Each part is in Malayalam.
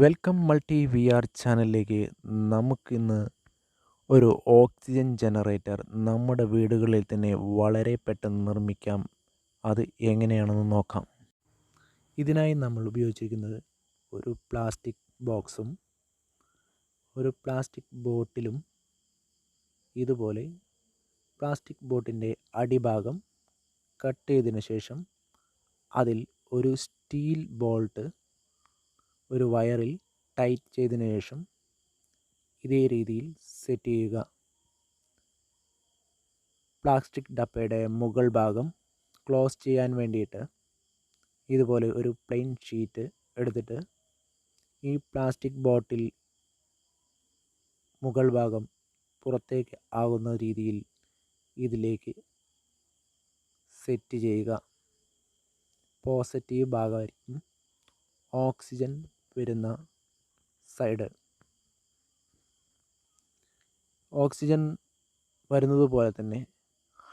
വെൽക്കം മൾട്ടി വി ആർ ചാനലിലേക്ക് നമുക്കിന്ന് ഒരു ഓക്സിജൻ ജനറേറ്റർ നമ്മുടെ വീടുകളിൽ തന്നെ വളരെ പെട്ടെന്ന് നിർമ്മിക്കാം. അത് എങ്ങനെയാണെന്ന് നോക്കാം. ഇതിനായി നമ്മൾ ഉപയോഗിച്ചിരിക്കുന്നത് ഒരു പ്ലാസ്റ്റിക് ബോക്സും ഒരു പ്ലാസ്റ്റിക് ബോട്ടിലും ഇതുപോലെ പ്ലാസ്റ്റിക് ബോട്ടിൻ്റെ അടിഭാഗം കട്ട് ചെയ്തതിന് ശേഷം അതിൽ ഒരു സ്റ്റീൽ ബോൾട്ട് ഒരു വയറിൽ ടൈറ്റ് ചെയ്തതിനു ശേഷം ഇതേ രീതിയിൽ സെറ്റ് ചെയ്യുക. പ്ലാസ്റ്റിക് ഡപ്പയുടെ മുകൾ ഭാഗം ക്ലോസ് ചെയ്യാൻ വേണ്ടിയിട്ട് ഇതുപോലെ ഒരു പ്ലെയിൻ ഷീറ്റ് എടുത്തിട്ട് ഈ പ്ലാസ്റ്റിക് ബോട്ടിൽ മുകൾ ഭാഗം പുറത്തേക്ക് ആകുന്ന രീതിയിൽ ഇതിലേക്ക് സെറ്റ് ചെയ്യുക. പോസിറ്റീവ് ഭാഗമായിരിക്കും ഓക്സിജൻ വരുന്ന സൈഡ്. ഓക്സിജൻ വരുന്നത് പോലെ തന്നെ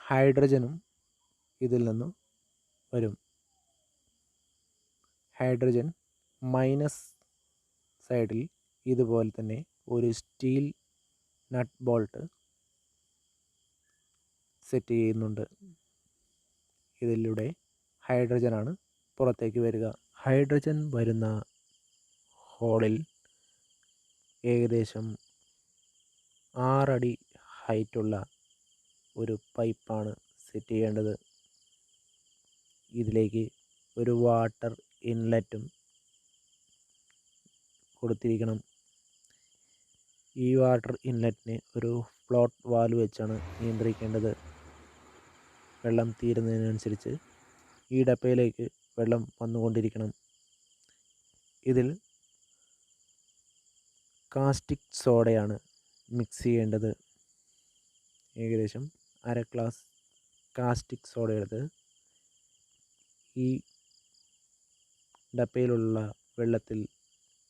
ഹൈഡ്രജനും ഇതിൽ നിന്നും വരും. ഹൈഡ്രജൻ മൈനസ് സൈഡിൽ ഇതുപോലെ തന്നെ ഒരു സ്റ്റീൽ നട്ട് ബോൾട്ട് സെറ്റ് ചെയ്യുന്നുണ്ട്. ഇതിലൂടെ ഹൈഡ്രജനാണ് പുറത്തേക്ക് വരിക. ഹൈഡ്രജൻ വരുന്ന ഹോളിൽ ഏകദേശം 6 അടി ഹൈറ്റുള്ള ഒരു പൈപ്പാണ് സെറ്റ് ചെയ്യേണ്ടത്. ഇതിലേക്ക് ഒരു വാട്ടർ ഇൻലെറ്റും കൊടുത്തിരിക്കണം. ഈ വാട്ടർ ഇൻലെറ്റിനെ ഒരു ഫ്ലോട്ട് വാൽവ് വെച്ചാണ് നിയന്ത്രിക്കേണ്ടത്. വെള്ളം തീരുന്നതിനനുസരിച്ച് ഈ ഡപ്പയിലേക്ക് വെള്ളം വന്നുകൊണ്ടിരിക്കണം. ഇതിൽ കാസ്റ്റിക് സോഡയാണ് മിക്സ് ചെയ്യേണ്ടത്. ഏകദേശം 1/2 ഗ്ലാസ് കാസ്റ്റിക് സോഡ എടുത്ത് ഈ ഡപ്പയിലുള്ള വെള്ളത്തിൽ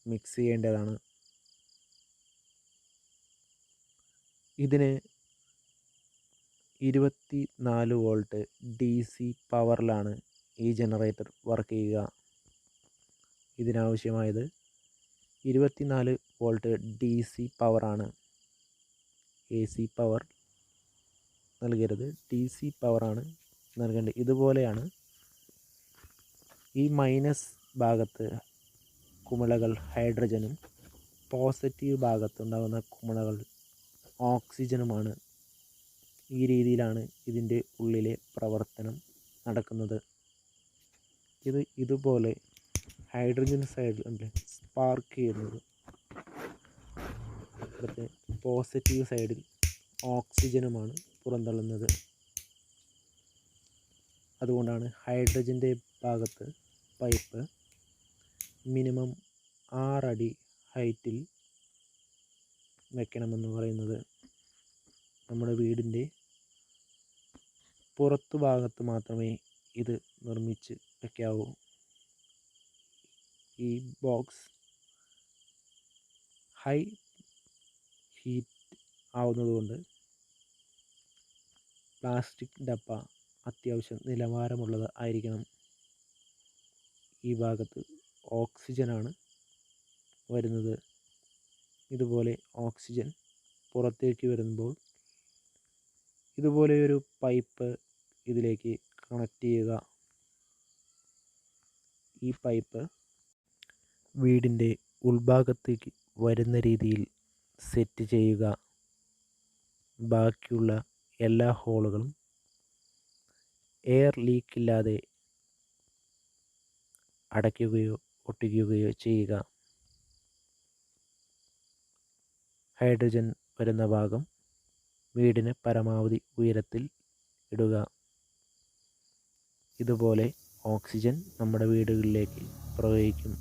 മിക്സ് ചെയ്യേണ്ടതാണ്. ഇതിന് 24 വോൾട്ട് DC പവറിലാണ് ഈ ജനറേറ്റർ വർക്ക് ചെയ്യുക. ഇതിനാവശ്യമായത് 24 വോൾട്ട് DC പവറാണ്. AC പവർ നൽകരുത്, DC പവറാണ് നൽകേണ്ടത്. ഇതുപോലെയാണ് ഈ മൈനസ് ഭാഗത്ത് കുമിളകൾ ഹൈഡ്രജനും പോസിറ്റീവ് ഭാഗത്തുണ്ടാകുന്ന കുമിളകൾ ഓക്സിജനുമാണ്. ഈ രീതിയിലാണ് ഇതിൻ്റെ ഉള്ളിലെ പ്രവർത്തനം നടക്കുന്നത്. ഇതുപോലെ ഹൈഡ്രജൻ സൈഡിൽ സ്പാർക്ക് ചെയ്യുന്നത്, പോസിറ്റീവ് സൈഡിൽ ഓക്സിജനുമാണ് പുറന്തള്ളുന്നത്. അതുകൊണ്ടാണ് ഹൈഡ്രജൻ്റെ ഭാഗത്ത് പൈപ്പ് മിനിമം 6 അടി ഹൈറ്റിൽ വെക്കണമെന്ന് പറയുന്നത്. നമ്മുടെ വീടിൻ്റെ പുറത്തു ഭാഗത്ത് മാത്രമേ ഇത് നിർമ്മിച്ച് വയ്ക്കാവൂ. ഈ ബോക്സ് ഹൈ ഹീറ്റ് ആവുന്നതുകൊണ്ട് പ്ലാസ്റ്റിക് ഡപ്പ അത്യാവശ്യം നിലവാരമുള്ളത് ആയിരിക്കണം. ഈ ഭാഗത്ത് ഓക്സിജനാണ് വരുന്നത്. ഇതുപോലെ ഓക്സിജൻ പുറത്തേക്ക് വരുമ്പോൾ ഇതുപോലെ ഒരു പൈപ്പ് ഇതിലേക്ക് കണക്ട് ചെയ്യുക. ഈ പൈപ്പ് വീടിൻ്റെ ഉൾഭാഗത്തേക്ക് വരുന്ന രീതിയിൽ സെറ്റ് ചെയ്യുക. ബാക്കിയുള്ള എല്ലാ ഹോളുകളും എയർ ലീക്കില്ലാതെ അടയ്ക്കുകയോ ഒട്ടിക്കുകയോ ചെയ്യുക. ഹൈഡ്രജൻ വരുന്ന ഭാഗം വീടിന് പരമാവധി ഉയരത്തിൽ ഇടുക. ഇതുപോലെ ഓക്സിജൻ നമ്മുടെ വീടുകളിലേക്ക് പ്രവഹിക്കും.